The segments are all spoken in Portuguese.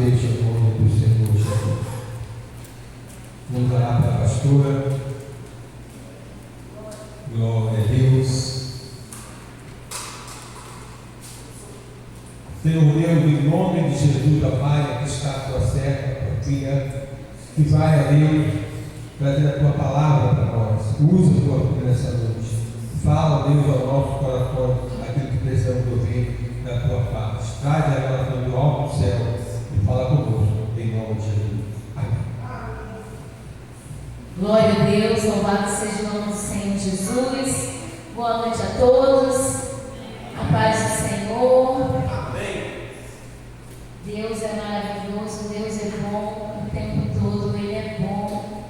seja o nome do Senhor Jesus. Vamos orar para a pastora. Glória a Deus. Senhor Deus, em nome de Jesus, ó Pai, aqui está a tua serva, a tua filha, que vai a Deus trazer a tua palavra para nós. Usa a tua filha nessa noite. Fala, Deus, ao nosso coração aquilo que precisamos ouvir da tua face. Traz a revelação do alto do céu e fala conosco, em nome de Jesus. Amém. Glória a Deus, louvado seja o nome do Senhor Jesus. Boa noite a todos. A paz do Senhor. Deus é maravilhoso, Deus é bom, o tempo todo Ele é bom.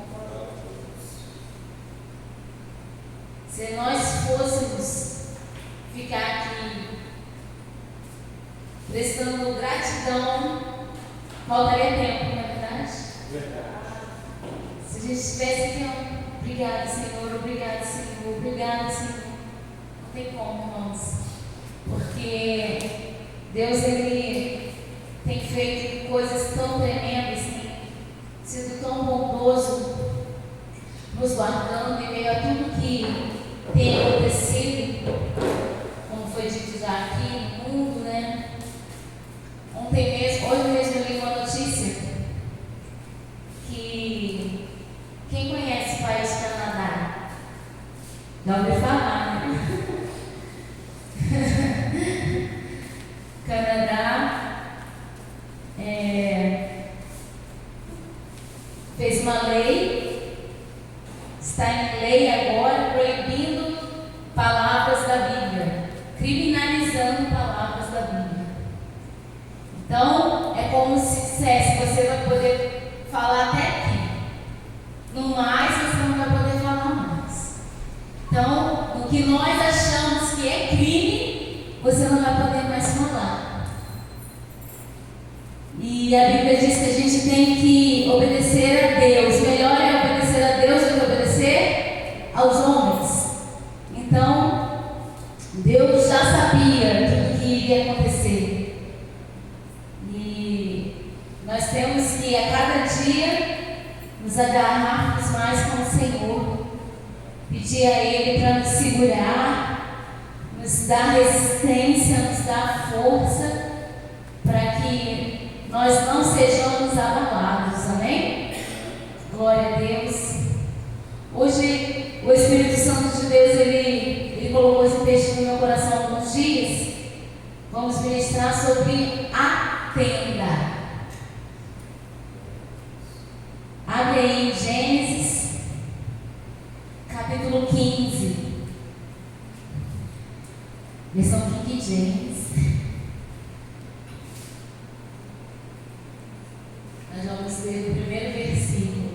Se nós fôssemos ficar aqui prestando gratidão, faltaria tempo, não é verdade? Se a gente estivesse aqui, obrigado Senhor, obrigado Senhor, obrigado Senhor. Não tem como, irmãos, porque Deus, Ele tem feito coisas tão tremendas, tem sido tão bondoso, nos guardando em meio a tudo que tem acontecido, como foi dito já aqui no mundo, né? Hoje mesmo eu li uma notícia que quem conhece o país Canadá? Já ouviu falar, né? Canadá fez uma lei, está em lei agora, proibindo palavras da Bíblia, criminalizando palavras da Bíblia. Então, é como se dissesse, você vai poder falar até aqui, no mais você não vai poder falar mais. Então, o que nós achamos que é crime, você não vai poder mais falar. E a Bíblia diz que a gente tem que obedecer a Deus. Melhor é obedecer a Deus do que obedecer aos homens. Então, Deus já sabia tudo que iria acontecer. E nós temos que a cada dia nos agarrarmos mais com o Senhor. Pedir a Ele para nos segurar, nos dar resistência, nos dar força, para que nós não sejamos abalados, amém? Glória a Deus. Hoje o Espírito Santo de Deus, ele colocou esse texto no meu coração há alguns dias. Vamos ministrar sobre a tenda. Abre aí em Gênesis, capítulo 15, versão King James. Nós vamos ler o primeiro versículo.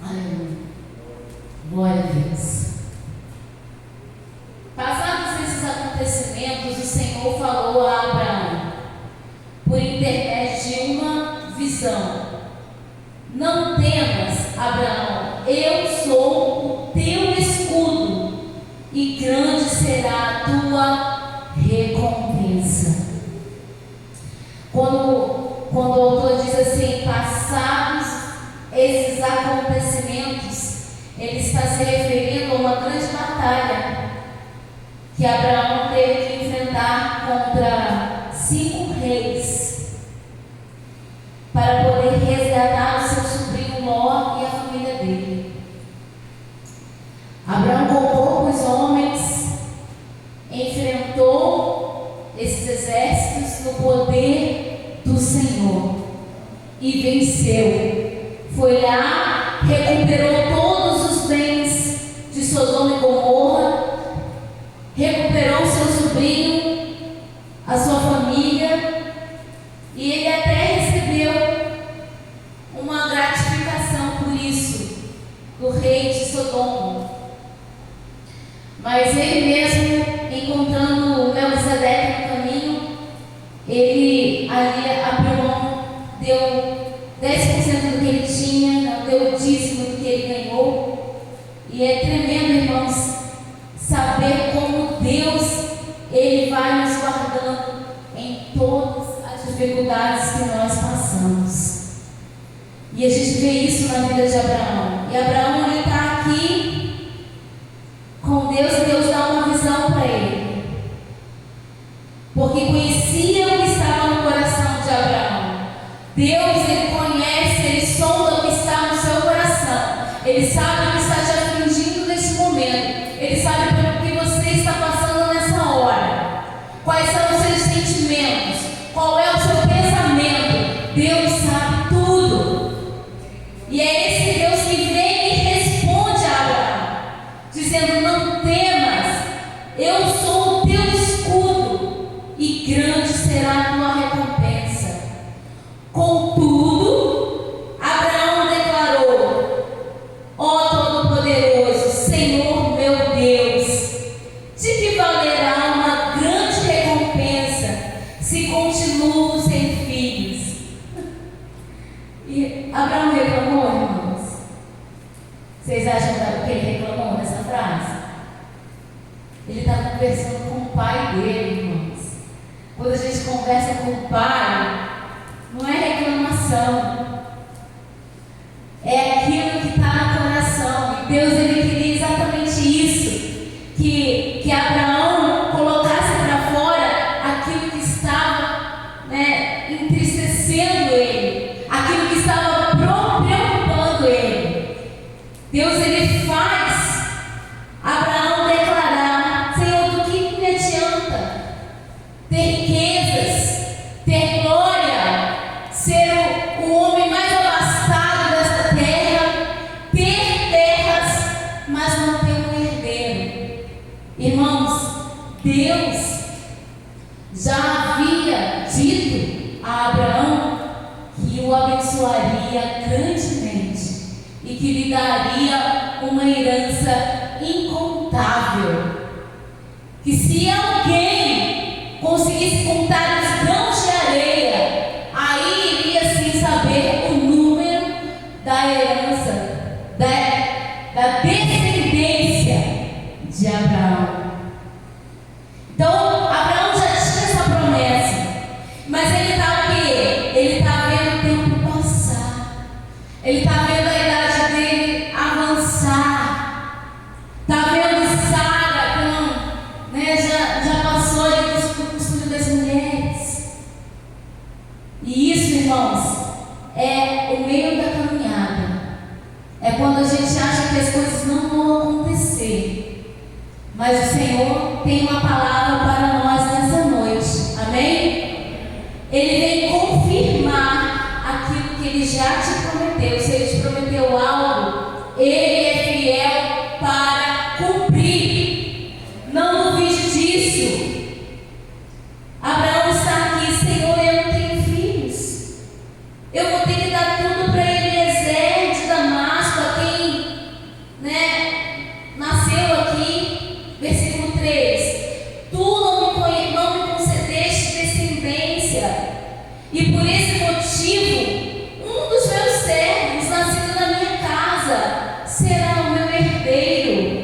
Aleluia. Glória a Deus. Passados esses acontecimentos, o Senhor falou a Abraão por intermédio de uma visão. Não temas, Abraão, eu sou o teu escudo, e grande será a tua recompensa. Quando o autor diz assim, passados esses acontecimentos, ele está se referindo a uma grande batalha que Abraão teve que enfrentar contra 5 reis para poder resgatar o seu sobrinho Ló e a família dele. Abraão com poucos homens enfrentou esses exércitos no poder do Senhor e venceu. Foi lá, recuperou todos os bens de Sodoma e Gomorra, recuperou seu sobrinho, a sua família, e ele até recebeu uma gratificação por isso do rei de Sodoma. Mas ele mesmo, encontrando Melquisedeque no caminho, ele ali abriu mão, deu 10% do que ele tinha, não deu o dízimo do que ele ganhou. E é tremendo, irmãos, saber como Deus, Ele vai nos guardando em todas as dificuldades que nós passamos. E a gente vê isso na vida de Abraão. E Abraão, ele está aqui com Deus, e Deus dá uma visão para ele, porque conhecia o que estava no coração de Abraão. Deus, Ele conhece, Ele sonda o que está no seu coração. Ele sabe o que está te afligindo nesse momento. Ele sabe pelo que você está passando nessa hora. Quais são os seus sentimentos? Qual é o seu pensamento? Deus sabe tudo. E é esse Deus que vem e responde a Abraão, dizendo: não temas, eu sou o teu escudo, e grande será a tua recompensa. Contudo, Abraão declarou: ó Todo-Poderoso, Senhor meu Deus, de que valerá uma grande recompensa se continuo sem filhos? E Abraão reclamou, irmãos? Vocês acham que ele reclamou nessa frase? Ele estava conversando com o pai dele, irmãos. Quando a gente conversa com o pai, não é reclamação, é aquilo que está no coração. E Deus, Ele queria exatamente isso, que Abraão colocasse para fora aquilo que estava, entristecendo ele, aquilo que estava preocupando ele. Deus, Ele faz Abraão declarar: Senhor, do que me adianta ter riquezas, ter glória, ser o homem mais abastado desta terra, ter terras, mas não ter um herdeiro? Irmãos, Deus já havia dito a Abraão que o abençoaria grandemente e que lhe daria uma herança incontável. Que se alguém conseguisse contar os grãos de areia, aí iria sim saber o número da herança, da descendência de Abraão. Então, Abraão já tinha essa promessa, mas ele está o quê? Ele está vendo o tempo passar, ele está vendo a idade dele avançar, está vendo Sara já passou ali do estudo das mulheres. E isso, irmãos, é o meio da caminhada. É quando a gente acha que as coisas não vão acontecer, mas o Senhor tem uma palavra para nós nessa noite, amém? Ele vem confirmar aquilo que Ele já te prometeu. Se Ele te prometeu algo, Ele é fiel para cumprir. Não duvide disso. Abraão está aqui: Senhor, eu não tenho filhos, eu vou ter que dar tudo para Eliezer de Damasco, a quem nasceu aqui. Versículo 3: Tu não me concedeste descendência, e por esse motivo um dos meus servos, nascido na minha casa, será o meu herdeiro.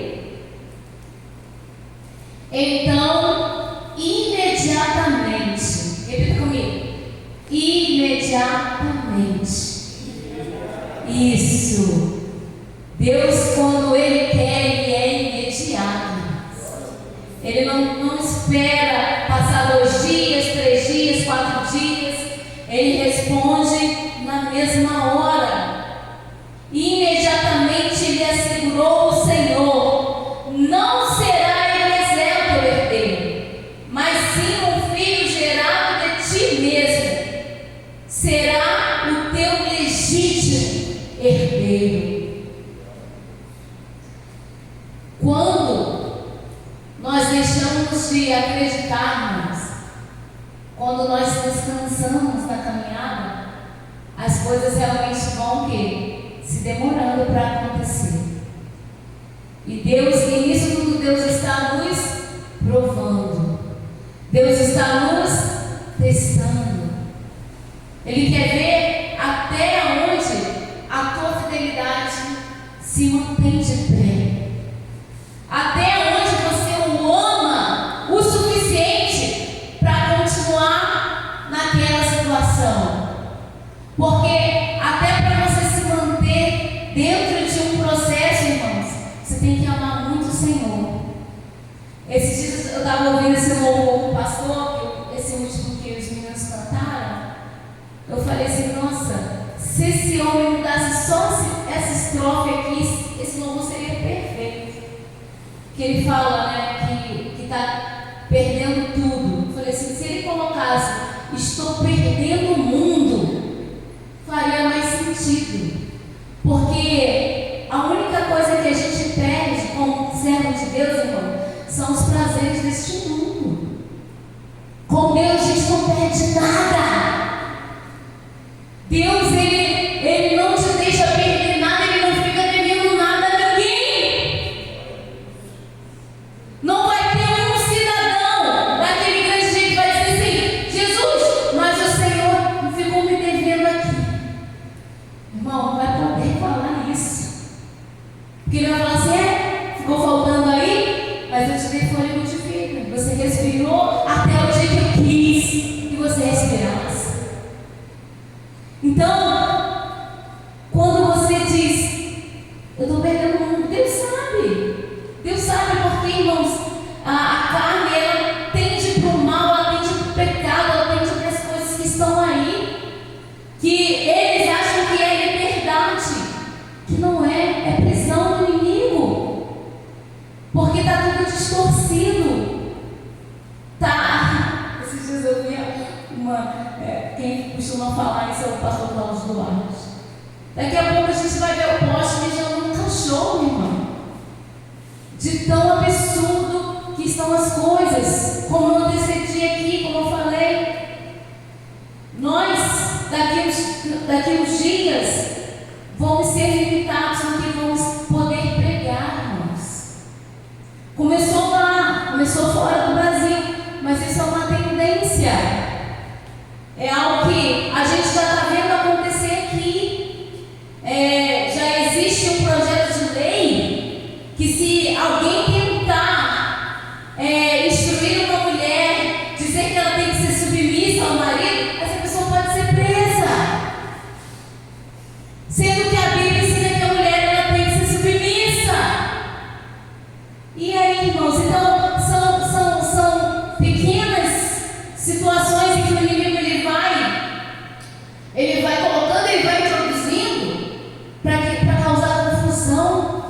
Então, imediatamente, repita comigo: imediatamente. Isso. Deus, quando Ele quer, Ele é imediato. Ele não espera passar 2 dias, 3 dias, 4 dias. Ele responde na mesma hora. Imediatamente lhe assegurou o Senhor: não será Eliezer o teu herdeiro, mas sim um filho gerado de ti mesmo. Será o teu legítimo herdeiro. Quando nós deixamos de acreditarmos, quando nós descansamos na caminhada, as coisas realmente vão o quê? Se demorando para acontecer. E nisso tudo Deus está nos provando. Deus está nos testando. Ele quer ver até se mantém de pé. Até onde você o ama o suficiente para continuar naquela situação. Porque até para você se manter dentro de um processo, irmãos, você tem que amar muito o Senhor. Esses dias eu estava ouvindo esse louvor com o pastor, esse último que os meninos cantaram. Eu falei assim, nossa, se esse homem mudasse só essa estrofe aqui, esse louvor seria perfeito. Que ele fala, né, que está perdendo tudo. Eu falei assim, se ele colocasse, estou perdendo o mundo, faria mais sentido. Porque a única coisa que a gente perde como servo de Deus, irmão, são os prazeres deste mundo. Com Deus a gente não perde nada. Deus, Ele não te deixa perder nada, Ele não fica devendo nada a ninguém. Não vai ter um cidadão daquele grande dia que vai dizer assim, Jesus, mas o Senhor ficou me devendo aqui. Irmão, não vai poder falar isso. Porque ele vai falar assim, ficou faltando aí, mas eu te dei fôlego de vida. Você respirou até o dia que eu quis que você respirasse. Então, quando você diz, eu estou perdendo o mundo, Deus sabe. Deus sabe porque, irmãos, a carne, ela tende para o mal, ela tende para o pecado, ela tende para as coisas que estão aí, que eles acham que é liberdade, que não é, é prisão do inimigo, porque está tudo distorcido. Tá, esses dias eu vi quem costuma falar isso é o pastor Cláudio Duarte. Daqui a pouco a gente vai ver o poste mijando num cachorro, irmão. De tão absurdo que estão as coisas, como eu antecedi aqui, como eu falei. Nós, daqui uns dias, vamos ser limitados no que vamos poder pregar, irmãos. Começou lá, começou fora do Brasil, mas isso é uma tendência. É algo que a gente já está vendo acontecer aqui. Já existe um projeto de lei que, se alguém tentar instruir uma mulher, dizer que ela tem que ser submissa ao marido, essa pessoa pode ser presa. Sendo que a Bíblia ensina que a mulher ela tem que ser submissa. E aí, irmãos, então são pequenas situações em que o inimigo ele vai colocando, ele vai introduzindo para causar confusão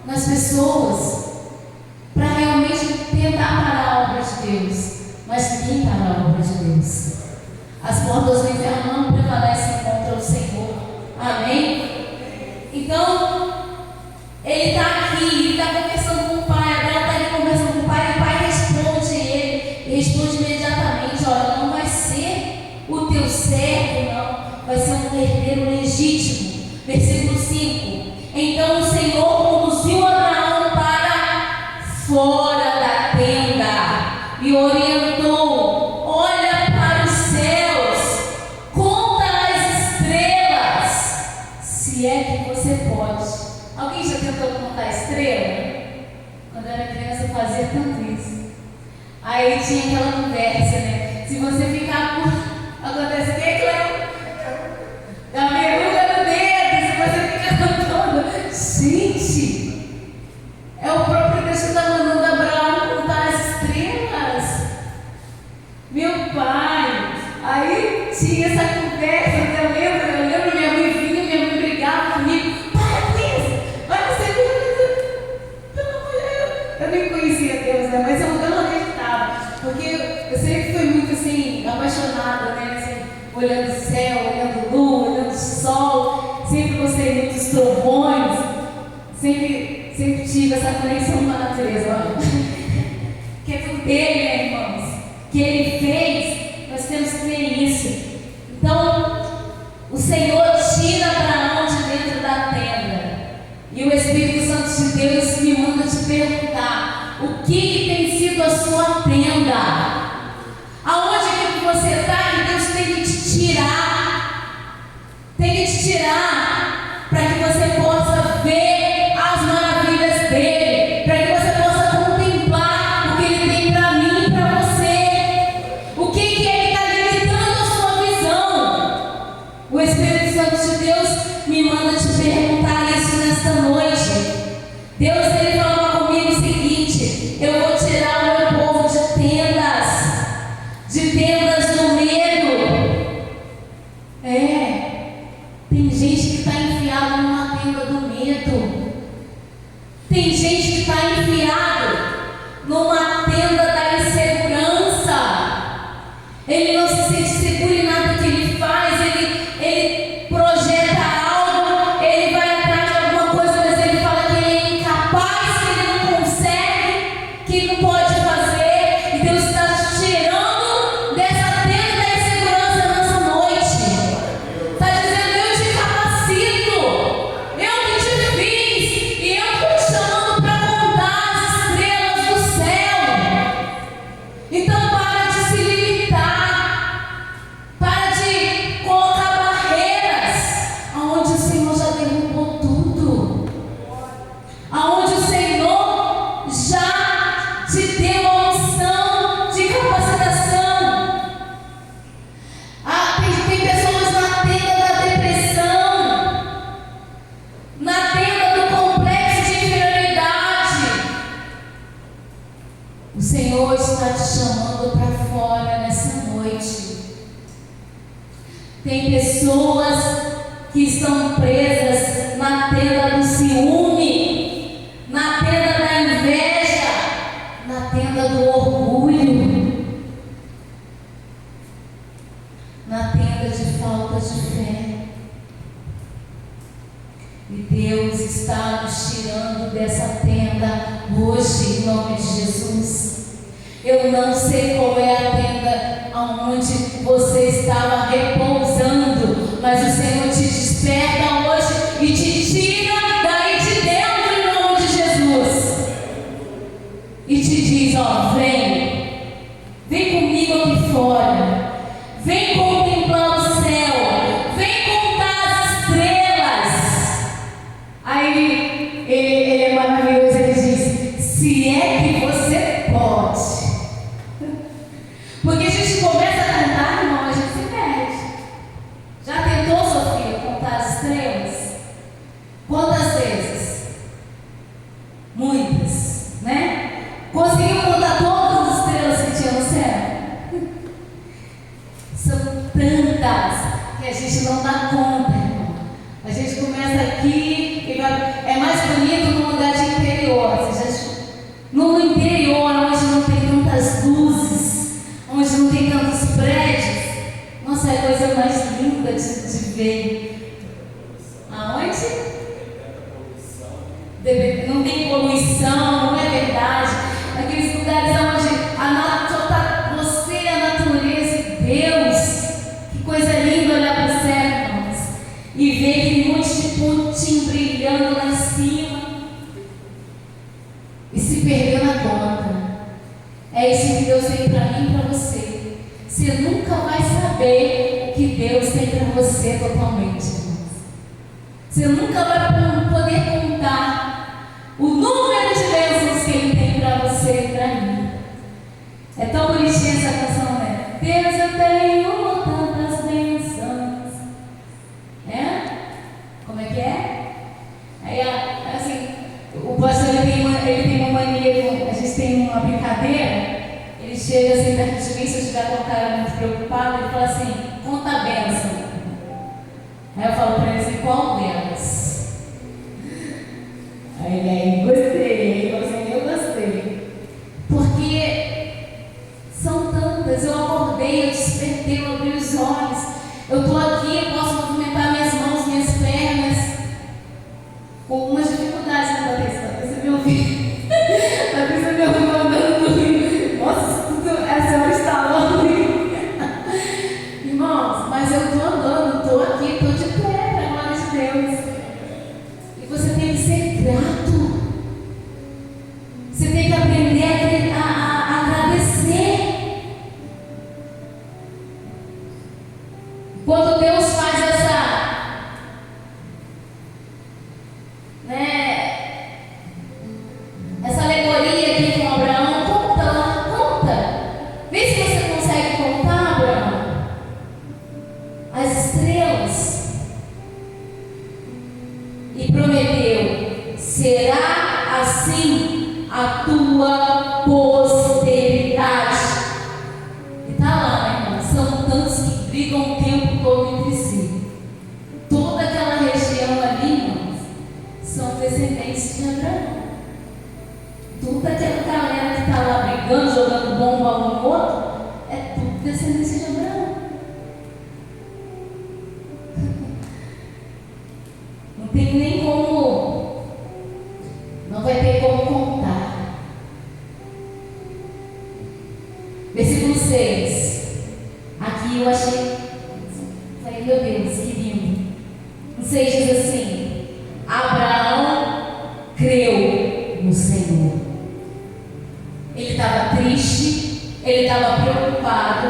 nas pessoas, para realmente tentar parar a obra de Deus. Mas ninguém para a obra de Deus. As portas do inferno não prevalecem contra o Senhor. Amém? Então, ele está aqui, ele está conversando com o pai, a Bela está ali conversando com o pai responde ele, e responde imediatamente, olha, não vai ser o teu servo, não. Vai ser um herdeiro legítimo. Versículo 5. Então o Senhor conduziu Abraão para fora da tenda e orientou: olha para os céus, conta as estrelas, se é que você pode. Alguém já tentou contar estrela? Quando eu era criança eu fazia tanto isso. Aí tinha aquela conversa, né? Se você ficar por... Acontece o que, Cleo? Da verruga no dedo, se você fica cantando. Gente, é o próprio Deus que está mandando Abraão contar as estrelas. Meu pai, aí tinha essa conversa, eu lembro minha mãe vinha, minha mãe brigava comigo. Para com isso, vai você eu nem conhecia Deus, né? Mas eu não acreditava, porque eu sempre fui muito assim, apaixonada, né? Olhando o céu, olhando a lua, olhando o sol, sempre gostei muito dos trovões, sempre tive essa conexão com a natureza, olha. Que é tudo dele, né, irmãos? Que ele fez, nós temos que ver isso. Então, o Senhor tira Abraão de dentro da tenda, e o Espírito Santo de Deus me manda te perguntar: o que tem sido a sua tenda? Aonde que você está que Deus tem que te tirar? Tem que te tirar para que você possa ver a Espírito de Deus me manda te perguntar isso nesta noite. Deus, Ele falou comigo o seguinte: eu vou tirar o meu povo de tendas do medo. Tem gente que está enfiada numa tenda do medo. Tem gente que está enfiado numa tenda da insegurança. Ele não se sente seguro em nada que ele faz. Ele projeta algo, ele vai atrás de alguma coisa, mas ele fala que ele é incapaz, que ele não consegue, que ele não pode fazer. E Deus está te tirando dessa tenda da insegurança nessa noite. Está dizendo: eu te capacito, eu que te fiz, e eu estou te chamando para contar as estrelas do céu. Então para de se limitar, para de colocar barreiras aonde o Senhor já derrubou tudo, aonde o Senhor já te deu a unção de capacitação. Tem pessoas na tenda da depressão, na tenda do complexo de inferioridade. O Senhor está te chamando para fora nessa noite. Tem pessoas que estão presas na tenda do ciúme, na tenda da inveja, na tenda do orgulho, na tenda de falta de fé. E Deus está nos tirando dessa tenda hoje, em nome de Jesus. Eu não sei qual é a tenda aonde você estava repousando, mas o Senhor te desperta hoje e te tira daí de dentro, em nome de Jesus. E te diz: ó, vem comigo aqui fora, vem contemplar o céu, vem contar as estrelas. Aí ele é maravilhoso, ele diz: se é que você pode. Porque a gente começa a cantar, irmão, a gente se perde. Já tentou, Sofia, contar as estrelas? Quantas vezes? Muitas, né? Conseguiu contar todas as estrelas que tinha no céu? São tantas que a gente não dá conta, irmão. A gente começa aqui e é mais bonito num lugar de interior. No interior, onde não tem tantas luzes, onde não tem tantos prédios. Nossa, é a coisa mais linda de ver. Aonde? Não tem poluição, não é verdade. Aqueles lugares onde só está você, a natureza e Deus. Que coisa linda olhar para o céu, irmãos, e ver aquele monte de pontinho brilhando lá em cima e se perder na conta. É isso que Deus tem para mim e para você. Você nunca vai saber o que Deus tem para você totalmente, irmãos. Você nunca vai poder contar o número de bênçãos que Ele tem para você e para mim. É tão bonitinha essa canção, né? Deus, eu tenho tantas bênçãos. Como é que é? Aí, assim, o pastor ele tem uma mania, a gente tem uma brincadeira. Ele chega assim perto de mim, se eu estiver com a cara muito preocupada, ele fala assim: conta a bênção. Aí eu falo para ele assim: qual delas? Aí ele gostei. Ele falou assim: eu gostei. Porque são tantas. Eu acordei, eu despertei, eu abri os olhos. Eu estou aqui, eu posso movimentar minhas mãos, minhas pernas. Com algumas dificuldades na cabeça. Você me ouviu? Você me ouviu andando. Nossa, a senhora está longe. Irmãos, mas eu estou andando, estou aqui, estou de pé, para a glória de Deus. E você tem que ser grato. descendentes de Abraão. Tudo aquela galera que está lá brigando, jogando bomba um no outro, é tudo descendência de Abraão. Não tem nem como, não vai ter como contar. Versículo 6. Aqui eu achei, falei, meu Deus, que lindo. O 6 diz assim: Abraão creu no Senhor. Ele estava triste, ele estava preocupado,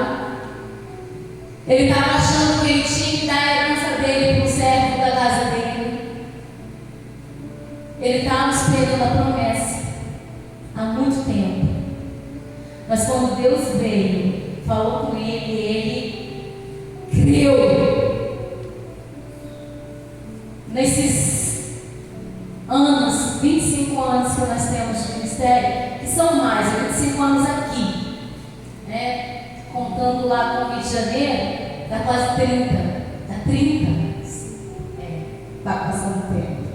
ele estava achando que ele tinha que dar a herança dele para o servo da casa dele. Ele estava esperando a promessa há muito tempo. Mas quando Deus veio, falou com ele creu. Nesses anos, 25 anos que nós temos de ministério, que são mais, 25 anos aqui, né? Contando lá com o Rio de Janeiro, dá quase 30. Dá 30 anos. Está passando o tempo.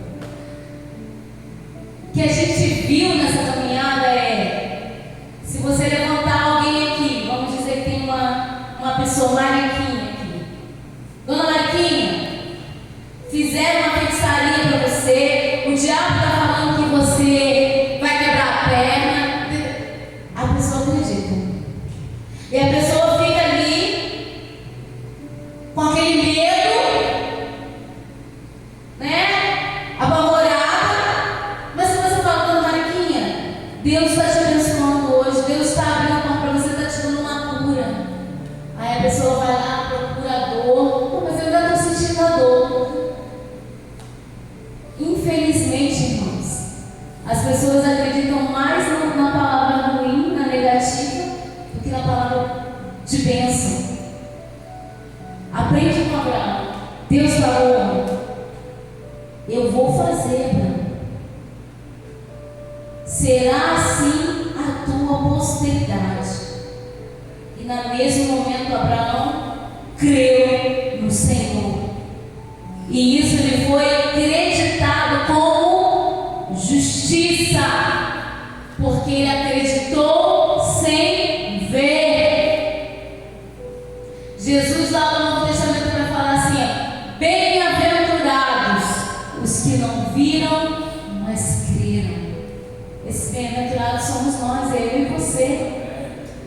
O que a gente viu nessa caminhada se você levantar alguém aqui, vamos dizer que tem uma pessoa Mariquinha aqui. Dona Mariquinha, fizeram uma feitiçaria para você, o diabo está falando que você vai quebrar a perna. A pessoa acredita. E a pessoa fica ali com aquele medo, né? Apavorada. Mas se você fala, Dona Mariquinha, Deus está te abençoando hoje, Deus está abrindo a porta para você, está te dando uma cura. Aí a pessoa vai lá, procura a dor, mas eu ainda estou sentindo a dor. Infelizmente, irmãos, as pessoas acreditam mais na palavra ruim, na negativa, do que na palavra de bênção. Aprende com Abraão. Deus falou: eu vou fazer, Abraão. Será assim a tua posteridade. E no mesmo momento Abraão creu no Senhor. E isso lhe foi acreditado como justiça, porque ele acreditou sem ver. Jesus lá no Novo Testamento vai falar assim: bem-aventurados os que não viram, mas creram. Esses bem-aventurados somos nós, eu e você.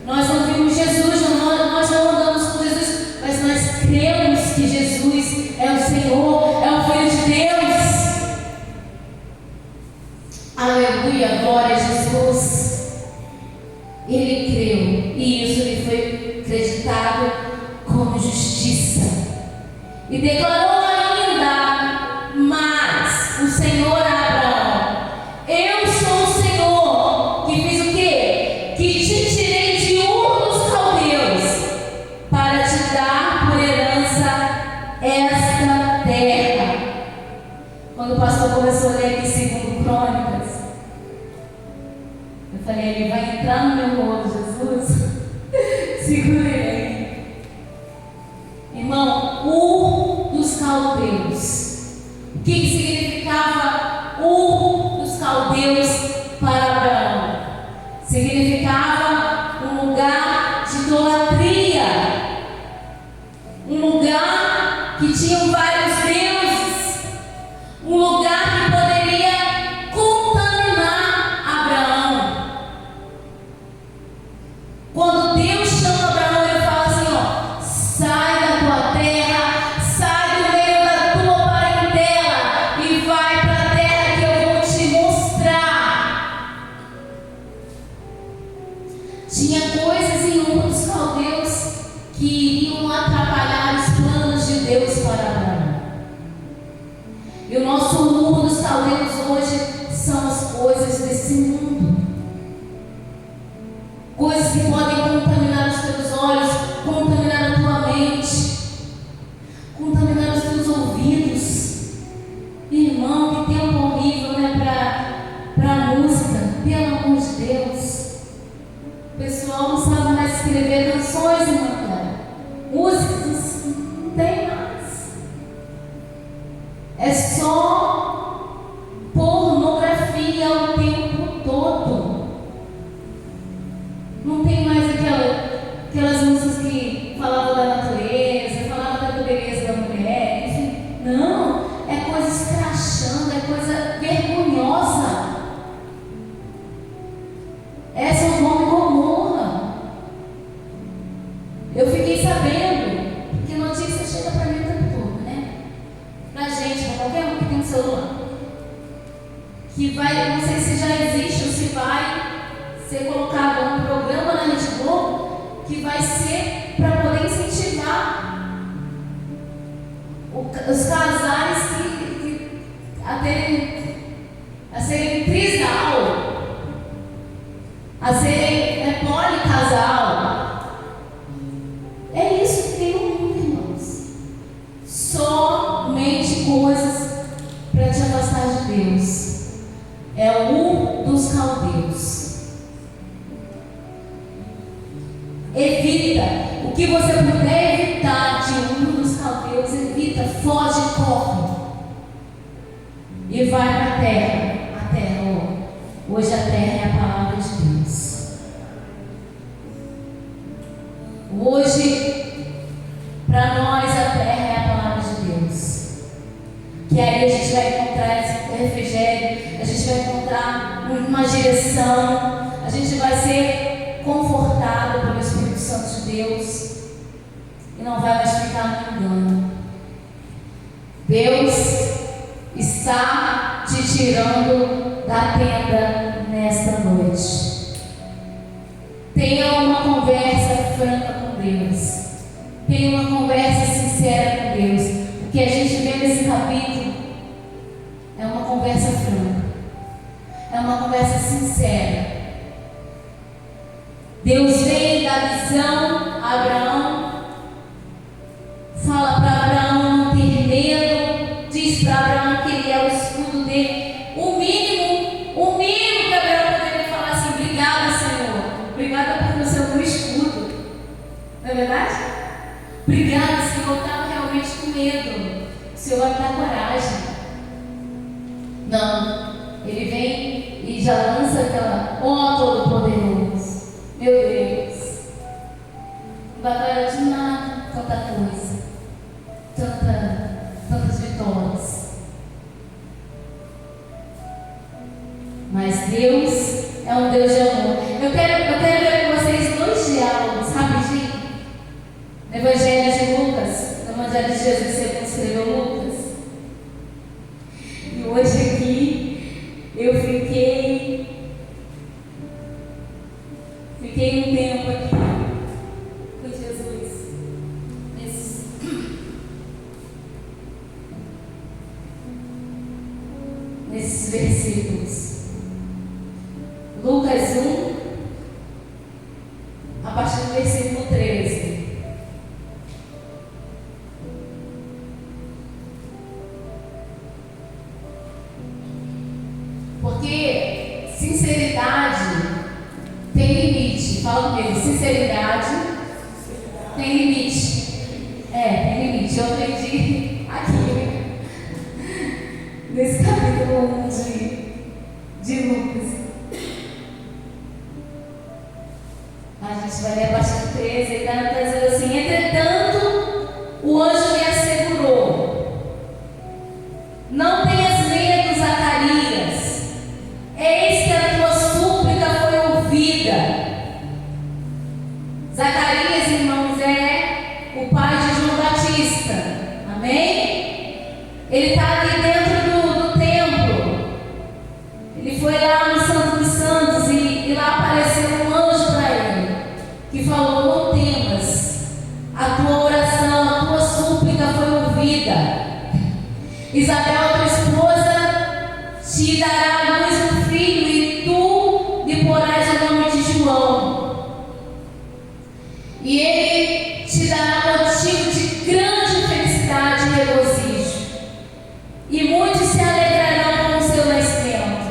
Nós não vimos Jesus, nós não andamos com Jesus, mas nós cremos que Jesus é o Senhor, é o Filho de Deus. Aleluia, glória a Jesus. Ele creu e isso lhe foi acreditado como justiça. E declarou ainda: mas o Senhor a Abraão: eu sou o Senhor que fiz o quê? Que te tirei de Ur dos Caldeus para te dar por herança esta terra. Quando o pastor começou a ler aqui 2 Crônicas, eu falei: ele vai entrar no meu rolo, Jesus. Segura ele. Irmão, Ur dos Caldeus. O que significava Ur dos Caldeus para Abraão? Significava um lugar de idolatria, um lugar que tinha vários deuses, um lugar que poderia contaminar Abraão. Quando Deus chama Abraão, ele fala assim: sai da tua terra, sai do meio da tua parentela e vai para a terra que eu vou te mostrar. Tinha coisas em Ur dos Caldeus que iriam atrapalhar os planos de Deus para Abraão. E o nosso Ur dos Caldeus hoje são as coisas desse mundo. Coisas que podem contaminar os teus olhos, contaminar a tua mente, contaminar os teus ouvidos. Irmão, que tempo horrível, né? Para música, pelo amor de Deus. O pessoal não sabe mais escrever canções, irmão. Músicas não tem mais. É só porno. coisa vergonhosa. É Sodoma e Gomorra. Eu fiquei sabendo, porque notícia chega para mim o tempo todo, né? Pra gente, para qualquer um que tem um celular. Que vai, não sei se já existe ou se vai ser colocado um programa na Rede Globo que vai ser para poder incentivar os casais a serem trisal, a serem policasal. É isso que tem no mundo, irmãos. Somente coisas para te afastar de Deus. É o dos caldeus. Evita o que você puder evitar de um dos caldeus. Evita, foge, corre e vai para a terra. A terra, hoje a terra é a palavra de Deus. Hoje, para nós, a terra é a palavra de Deus. Que aí a gente vai encontrar esse refrigério, a gente vai encontrar uma direção, a gente vai ser confortado pelo Espírito Santo de Deus e não vai mais ficar no engano. Deus está te tirando da tenda nesta noite. Tenha uma conversa franca com Deus. Tenha uma conversa sincera com Deus. O que a gente vê nesse capítulo é uma conversa franca. É uma conversa sincera. Deus vem dar visão a Abraão. Fala para Abraão não ter medo. Diz para Abraão que ele é o escudo dele. O mínimo que Abraão poderia falar assim: obrigada, Senhor. Obrigada por você ser o meu escudo. Não é verdade? Obrigada, Senhor. Eu estava realmente com medo. O Senhor vai me dar coragem. Não. Ele vem e já lança aquela: ó Todo-Poderoso. Meu Deus. Não vai parar de nada. Tanta coisa. Tantas vitórias. Mas Deus é um Deus de amor. Eu quero ver com vocês 2 diálogos, rapidinho. No Evangelho de Lucas, no Evangelho de Jesus, você escreveu Lucas. E hoje aqui, eu fiquei um tempo aqui com Jesus. Nesses versículos. Lucas 1, a partir do versículo 13. Porque sinceridade tem limite. Fala comigo, sinceridade tem limite. Tem limite. Eu aprendi aqui nesse capítulo 1 de Lucas. A gente vai ler a partir do 13 e está dizendo assim: entretanto, o anjo lhe assegurou: não tenhas medo, Zacarias, eis que a tua súplica foi ouvida. Zacarias, irmãos, é o pai de João Batista. Amém? Ele está ali dentro do templo. Ele foi lá no Santo dos Santos e lá apareceu um anjo para ele, que falou: não temas, a tua oração, a tua súplica foi ouvida. Isabel, tua esposa, te dará à luz um filho e tu lhe porás o nome de João. E ele te dará motivo de grande felicidade e regozijo. E muitos se alegrarão com o seu nascimento,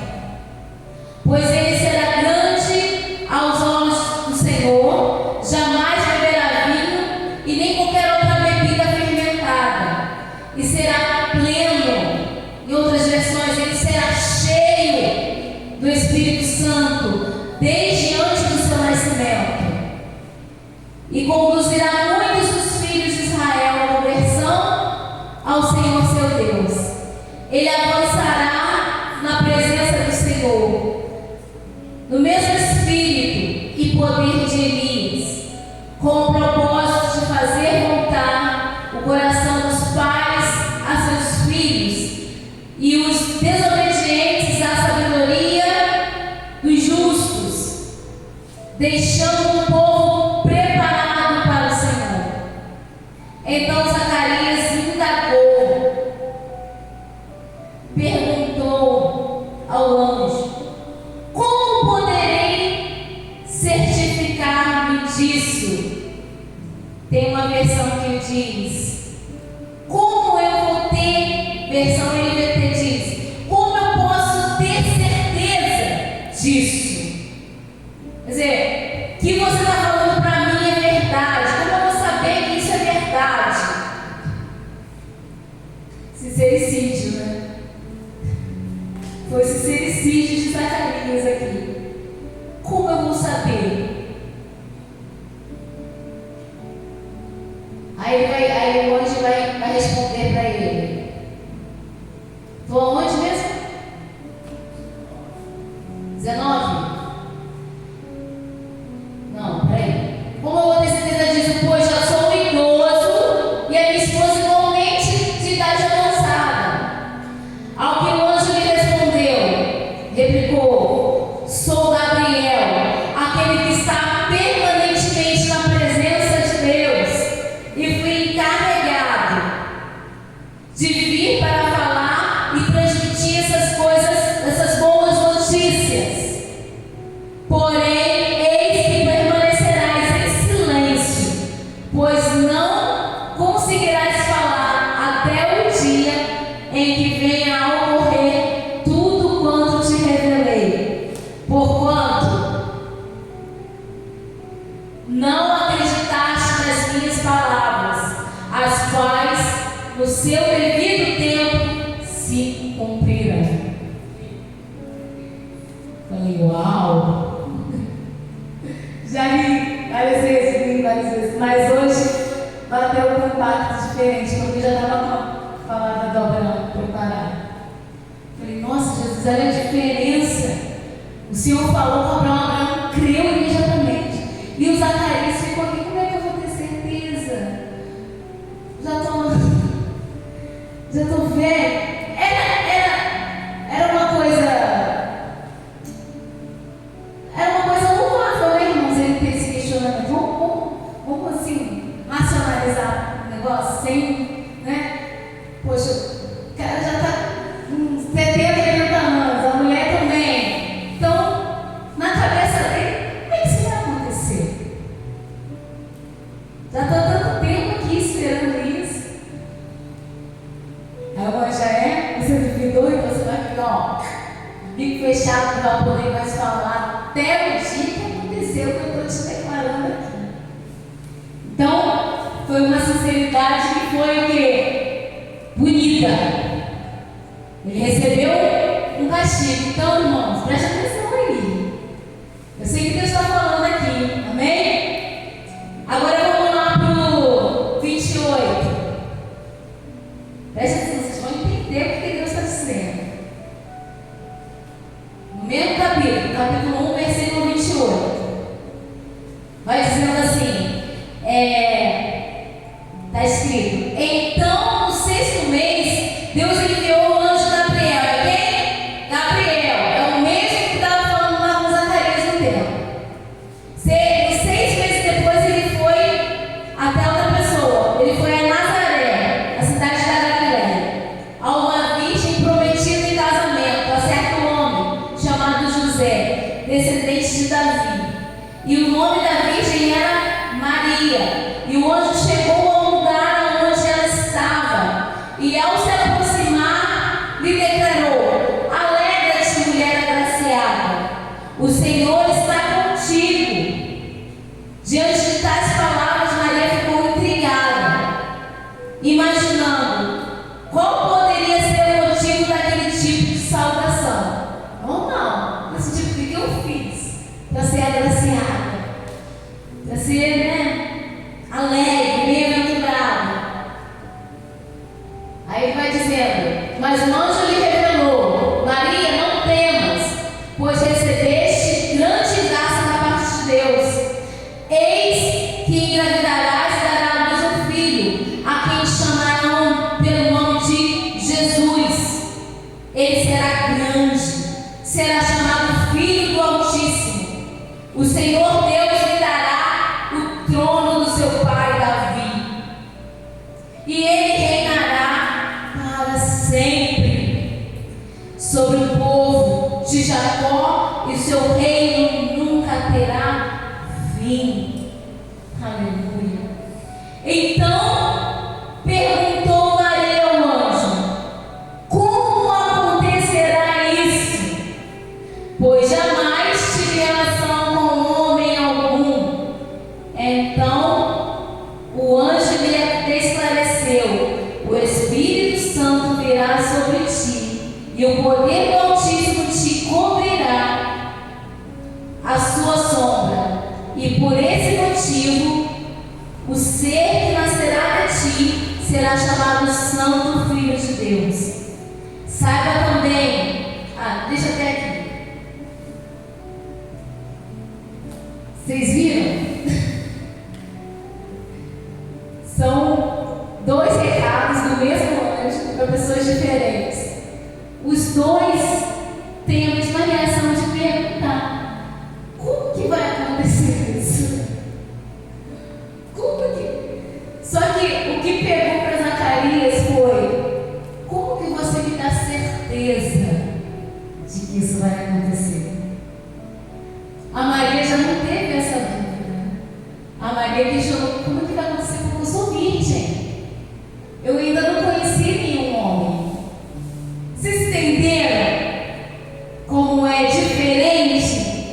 pois ele será grande aos olhos do Senhor, jamais beberá vinho e nem qualquer outra bebida fermentada, e será pleno. Em outras versões, ele será cheio do Espírito Santo desde antes do seu nascimento, e conduzirá muitos dos filhos de Israel à conversão ao Senhor seu Deus. Ele avançará foi esse sericídio de Zacarias aqui. Como eu vou saber? Aí o anjo vai responder para ele. Vou aonde mesmo? 19? Não, peraí. Como eu vou ter certeza disso? Pois já sou um idoso e a minha esposa igualmente de idade avançada. Ao que o anjo lhe respondeu, replicou: sou Gabriel, aquele que está permanentemente na presença de Deus, e fui encarregado de vir para falar e transmitir essas coisas, essas boas notícias. Porém, eis que permanecerás em silêncio, pois não conseguirás falar até o dia em que venha a ocorrer tudo quanto te revelei. Porquanto não acreditaste nas minhas palavras, as quais no seu devido tempo se cumprirão. Falei, uau! Já li várias vezes, mas hoje bateu um impacto diferente, porque já estava com a palavra da obra preparada. Falei, nossa, Jesus, olha a diferença. O Senhor falou com Abraão creu imediatamente. E o Zacarias ficou aqui, como é que eu vou ter certeza? Já estou vendo. Era uma coisa louvável, né, irmãos? Ele ter esse questionamento. Vamos assim, racionalizar o negócio sem, né? Poxa, o cara já está com 70, 80 anos, a mulher também. Então, na cabeça dele, como é que isso vai acontecer? Já estou há tanto tempo aqui esperando isso. Agora já você duvidou e você vai ficar, ó, bico fechado, não vai poder mais falar até o dia que aconteceu o que eu estou te declarando aqui. Então, foi uma sinceridade que foi o quê? Bonita. Ele recebeu um castigo. Então, irmãos, preste atenção aí. Eu sei que Deus está falando aqui, amém? Agora vamos lá para o 28. Preste atenção, vocês vão entender o que Deus está dizendo. No mesmo capítulo 1, versículo 28. Vai dizendo assim, está escrito: então, no 6º mês, Deus enviou o anjo Gabriel. É quem? Gabriel. É o mesmo que estava falando lá com Zacarias no templo. 6 meses depois, ele foi até outra pessoa. Ele foi a Nazaré, a cidade da Galileia, a uma virgem prometida em casamento a certo homem chamado José, descendente de Davi. E o nome da virgem era Maria. E o anjo chegou ao lugar onde ela estava, e ao se aproximar, lhe declarou: alegra-te, mulher agraciada, o Senhor está contigo. Diante de tais palavras, Maria ficou intrigada, imaginando qual poderia ser o motivo daquele tipo de saudação. Normal, esse tipo de que eu fiz para ser agraciada, para ser, né, alegre, bem-aventurada. Aí ele vai dizendo: mas o anjo lhe revelou: Maria, não temas, pois recebeste grande graça da parte de Deus. Eis que engravidarás e darás à luz um filho, a quem chamarão pelo nome de Jesus. Ele será grande, será chamado Filho do Altíssimo. O Senhor Deus lhe dará o trono do seu pai Davi, e ele reinará para sempre sobre o povo de Jacó, e seu reino nunca terá fim. Aleluia. Então perguntou Maria ao anjo: como acontecerá isso? Pois jamais tive relação com homem algum. Então o anjo lhe esclareceu: o Espírito Santo virá sobre ti, e o poder do Altíssimo te cobrirá a sua sombra, e por esse motivo o ser que nascerá de ti será chamado Santo Filho de Deus. Saiba também, deixa até aqui. Vocês viram? São dois recados do mesmo anjo para pessoas diferentes. Os dois têm a mesma reação de perguntar: como que vai acontecer isso? Como que? Só que o que pegou para Zacarias foi: como que você me dá certeza de que isso vai acontecer? A Maria já não teve essa dúvida. A Maria questionou: como que vai acontecer? Porque eu sou virgem. Eu ainda não conheci nenhum homem. Vocês entenderam como é diferente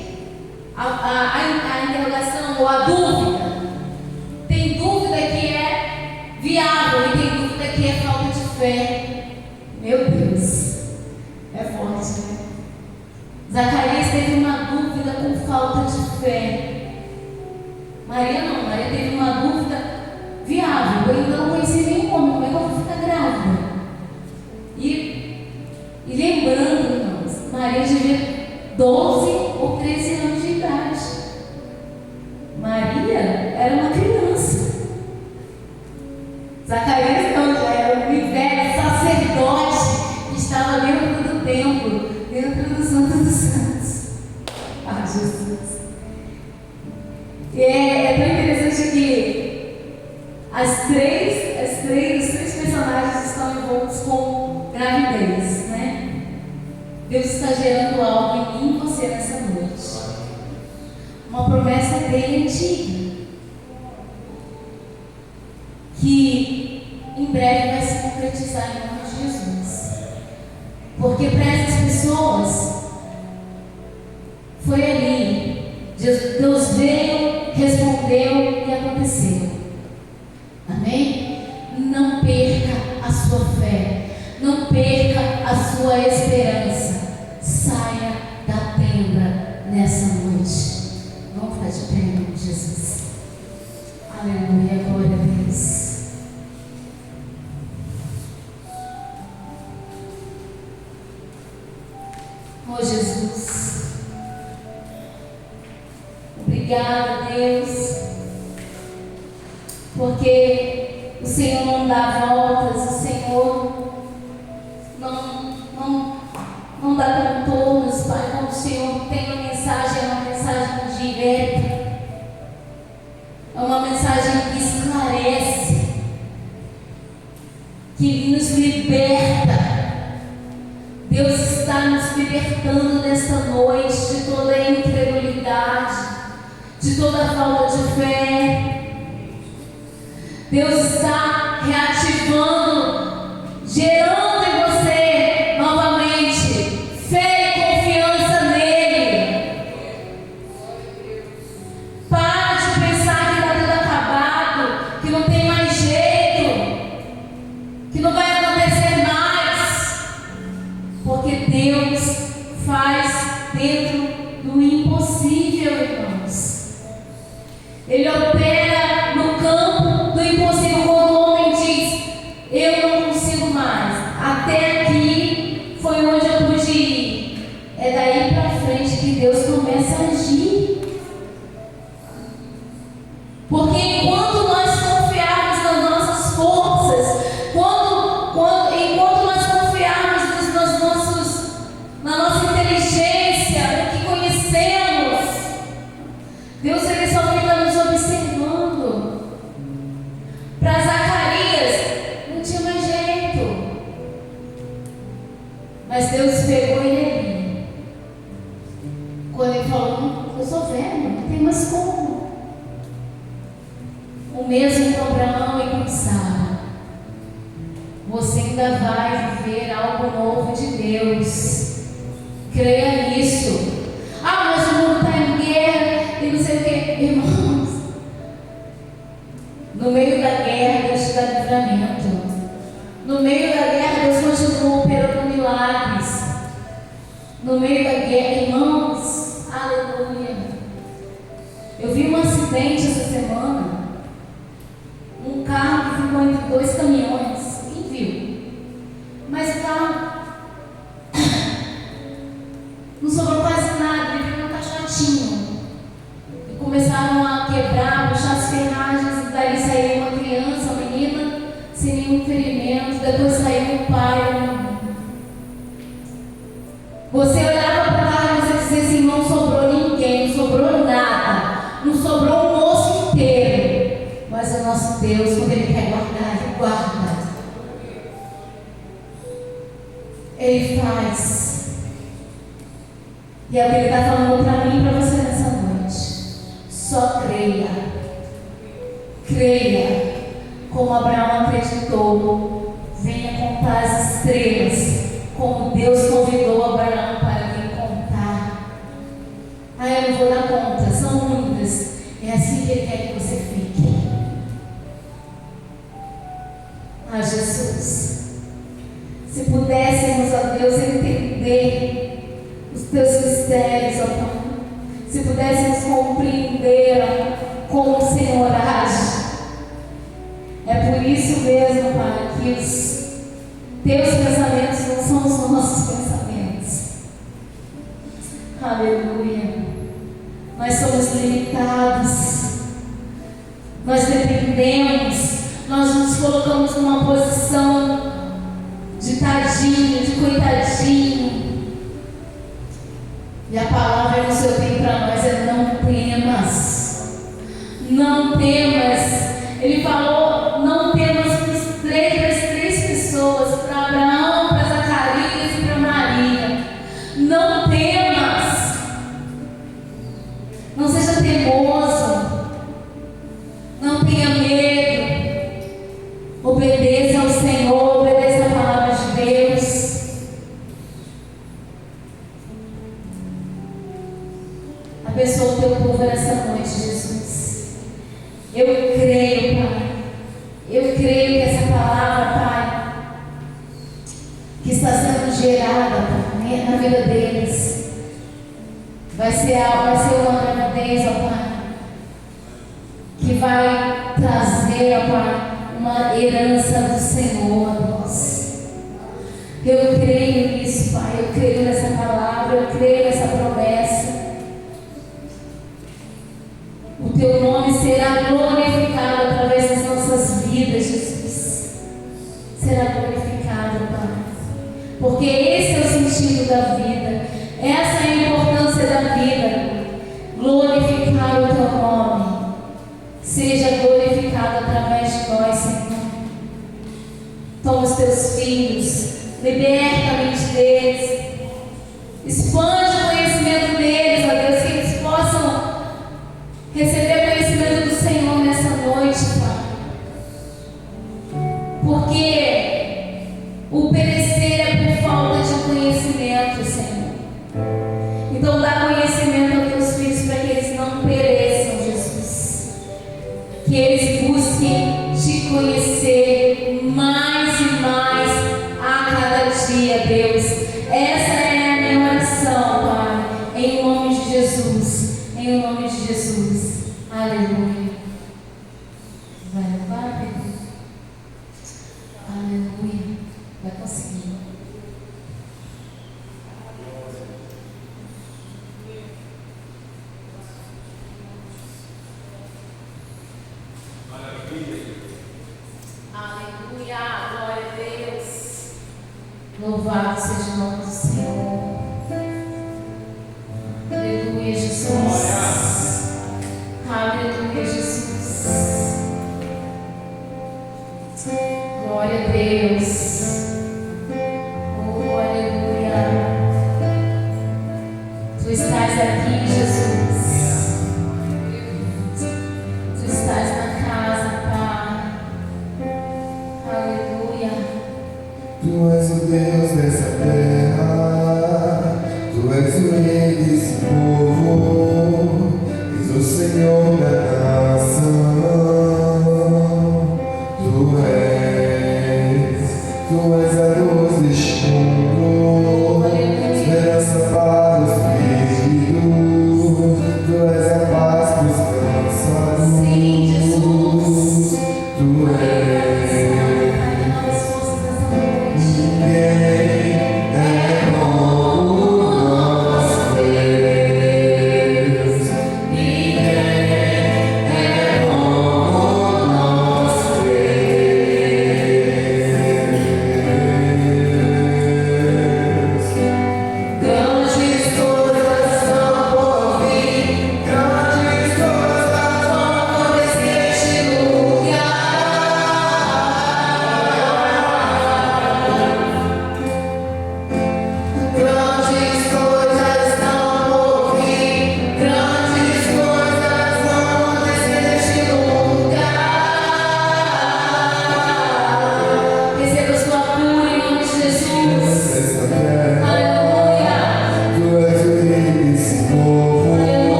a interrogação ou a dúvida? Tem dúvida que é viável e tem dúvida que é falta de fé. Meu Deus, é forte, né? Zacarias teve uma dúvida com falta de fé. Maria não, Maria teve uma dúvida viável. Eu ainda não conheci nenhum homem, como é que eu vou ficar grávida? E lembrando, irmãos, Maria devia 12 ou 13 anos de idade. Maria era uma criança. Zacarias não, já era um velho sacerdote que estava dentro do templo, dentro do Santo dos Santos. Jesus. E é tão interessante que os três personagens estão envoltos com gravidez, né? Deus está gerando algo em mim e você nessa noite. Uma promessa dele antiga, que em breve vai se concretizar em nome de Jesus. Porque para essas pessoas foi ali. Deus veio, respondeu e aconteceu. Amém? Não perca a sua fé. Não perca a sua esperança. Saia da tenda nessa noite. Vamos ficar de pé em nome de Jesus. Aleluia, glória a Deus. Oh Jesus, obrigada, Deus, porque o Senhor não dá voltas, o Senhor não dá contornos, Pai. Quando o Senhor tem uma mensagem, é uma mensagem direta, é uma mensagem que esclarece, que nos liberta. Deus está nos libertando nesta noite de toda a incredulidade, de toda a falta de fé. Deus está reativando, gerando em você novamente fé e confiança nele. Para de pensar que está tudo acabado, que não tem mais jeito, que não vai acontecer mais, porque Deus faz dentro do impossível, irmãos. Ele opera no campo do impossível. Quando o homem diz: eu não consigo mais, até aqui foi onde eu pude ir, é daí para frente que Deus começa a agir. Porque enquanto nós confiarmos nas nossas forças, enquanto nós confiarmos na nossa inteligência, no que conhecemos, Deus ele só fica nos observando. Para Zacarias não tinha mais jeito, mas Deus pegou ele ali. Quando ele falou: eu sou velho, não tem mais como. O mesmo para Abraão e para Sara: você ainda vai viver algo novo de Deus. Creia nisso. Mas o mundo está em guerra e não sei o que. Irmãos, no meio da guerra Deus te dá livramento. No meio da guerra Deus continua operando milagres. no meio da guerra, irmãos, aleluia. Eu vi um acidente essa semana, um carro que ficou entre dois caminhões, quem viu? Mas o carro não sobrou quase nada, ele virou um caixotinho. E começaram a quebrar, puxar as ferragens, e dali saiu uma criança, uma menina, sem nenhum ferimento, depois saiu um pai. Você olhava para lá e você dizia assim, não sobrou ninguém, não sobrou nada, não sobrou o moço inteiro. Mas o nosso Deus, quando Ele quer guardar, Ele guarda. Ele faz. E é o que Ele está falando para mim e para você nessa noite. Só creia. Creia. Como Abraão acreditou. Venha contar as estrelas. Como Deus convidou Abraão para vir contar. Ah, eu não vou dar conta, são muitas. É assim que Ele quer que você fique. Ah, Jesus, se pudéssemos, ó Deus, entender os Teus mistérios, ó Pai, se pudéssemos compreender, ó, como o Senhor age. É por isso mesmo, Pai, que os Teus pensamentos não são os nossos pensamentos. Aleluia. Nós somos limitados. Nós dependemos. Nós nos colocamos numa posição de tadinho, de coitadinho. E a palavra que o Senhor tem para nós é não temas. Não temas. Ele falou, não temas para as três pessoas, para Abraão, para Zacarias e para Maria. Não temas. Não seja teimoso. Não tenha medo. Obedeça ao Senhor, obedeça a palavra de Deus. Abençoa o teu povo nessa noite, Jesus. Eu creio, Pai. Eu creio que essa palavra, Pai, que está sendo gerada, Pai, na vida deles, vai ser uma gravidez, ó Pai, que vai trazer, ó Pai, uma herança do Senhor a nós. Eu creio nisso, Pai. Eu creio nessa palavra, eu creio nessa promessa. O Teu nome será glorificado através das nossas vidas, Jesus. Será glorificado, Pai. Porque esse é o sentido da vida. Essa é a importância da vida. Glorificar o Teu nome. Seja glorificado através de nós, Senhor. Toma os Teus filhos. Liberta a mente deles. Expande o conhecimento deles, ó Deus, que eles possam receber conhecimento do Senhor nessa noite, Pai. Porque o perecer é por falta de conhecimento, Senhor. Então dá conhecimento aos Teus filhos para que eles não pereçam, Jesus. Que eles busquem Te conhecer mais e mais a cada dia, Deus. Essa é a minha oração, Pai. Em nome de Jesus. Em nome de Jesus. Aleluia. Vai levar, Pedro? Aleluia. Vai conseguir. Aleluia. Glória a Deus. Louvado seja o nome do Senhor. Aleluia, Jesus. Aleluia, Jesus. Glória a Deus. Oh, aleluia. Tu estás aqui, Jesus. Tu estás na casa, Pai. Aleluia. Tu és o Deus dessa terra, Tu és o Rei desse povo, és o Senhor da nação. Tu és a luz deste mundo, esperança para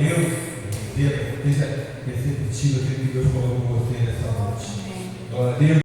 Deus. Seja receptivo aquilo que Deus falou com você nessa noite. Glória a Deus.